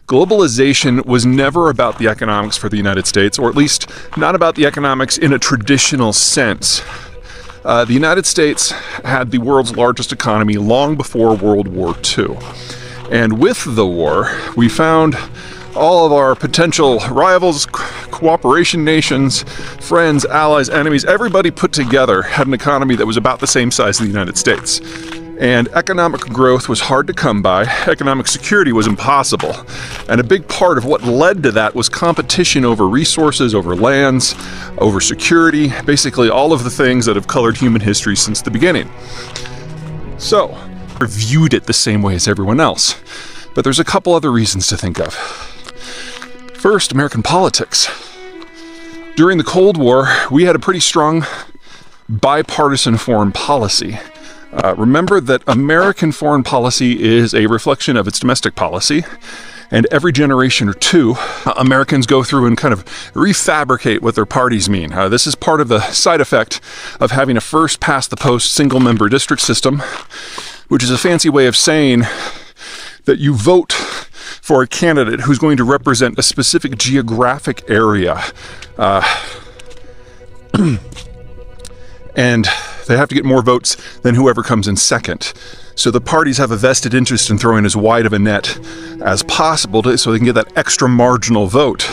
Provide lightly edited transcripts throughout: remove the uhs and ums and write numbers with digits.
Globalization was never about the economics for the United States, or at least not about the economics in a traditional sense. The United States had the world's largest economy long before World War II. And with the war, we found all of our potential rivals, cooperation nations, friends, allies, enemies, everybody put together had an economy that was about the same size as the United States. And economic growth was hard to come by. Economic security was impossible. And a big part of what led to that was competition over resources, over lands, over security, basically all of the things that have colored human history since the beginning. So, we viewed it the same way as everyone else. But there's a couple other reasons to think of. First, American politics. During the Cold War, we had a pretty strong bipartisan foreign policy. Remember that American foreign policy is a reflection of its domestic policy, and every generation or two, Americans go through and kind of refabricate what their parties mean. This is part of the side effect of having a first-past-the-post single-member district system, which is a fancy way of saying that you vote for a candidate who's going to represent a specific geographic area. And they have to get more votes than whoever comes in second. So the parties have a vested interest in throwing as wide of a net as possible so they can get that extra marginal vote.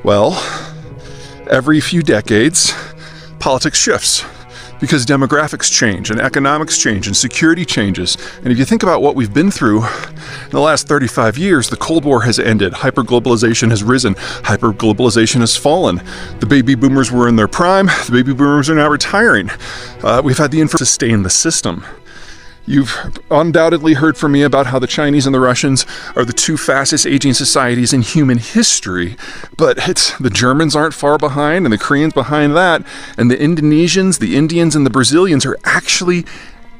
Well, every few decades, politics shifts because demographics change and economics change and security changes. And if you think about what we've been through in the last 35 years, the Cold War has ended, hyperglobalization has risen, hyperglobalization has fallen. The baby boomers were in their prime, the baby boomers are now retiring. We've had the infrastructure to sustain the system. You've undoubtedly heard from me about how the Chinese and the Russians are the two fastest aging societies in human history, but the Germans aren't far behind, and the Koreans behind that, and the Indonesians, the Indians, and the Brazilians are actually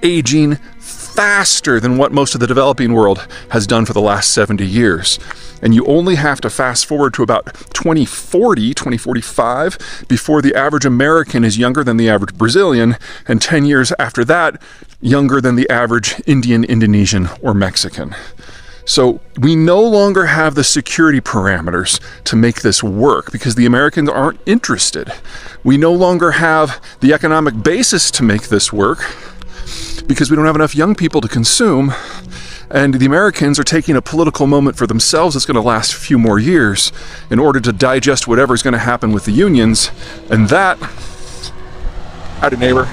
aging faster than what most of the developing world has done for the last 70 years. And you only have to fast forward to about 2040, 2045, before the average American is younger than the average Brazilian, and 10 years after that, younger than the average Indian, Indonesian, or Mexican. So we no longer have the security parameters to make this work because the Americans aren't interested. We no longer have the economic basis to make this work because we don't have enough young people to consume. And the Americans are taking a political moment for themselves that's going to last a few more years in order to digest whatever's going to happen with the unions. And that, howdy neighbor,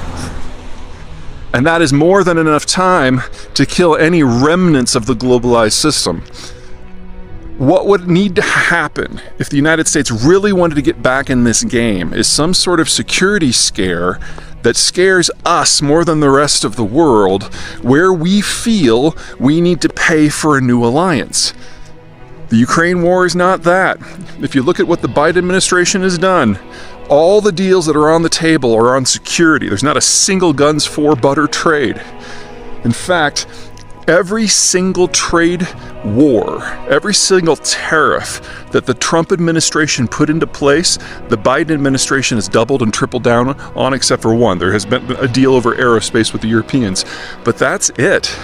and that is more than enough time to kill any remnants of the globalized system. What would need to happen if the United States really wanted to get back in this game is some sort of security scare that scares us more than the rest of the world, where we feel we need to pay for a new alliance. The Ukraine war is not that. If you look at what the Biden administration has done, all the deals that are on the table are on security. There's not a single guns for butter trade. In fact, every single trade war, every single tariff that the Trump administration put into place, the Biden administration has doubled and tripled down on, except for one. There has been a deal over aerospace with the Europeans, but that's it.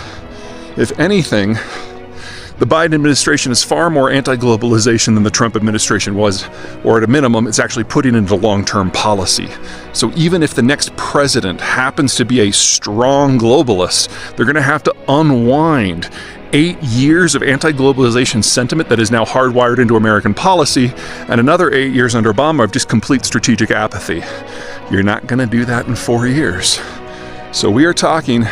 If anything, the Biden administration is far more anti-globalization than the Trump administration was, or at a minimum, it's actually putting into long-term policy. So even if the next president happens to be a strong globalist, they're going to have to unwind 8 years of anti-globalization sentiment that is now hardwired into American policy, and another 8 years under Obama of just complete strategic apathy. You're not going to do that in 4 years. So we are talking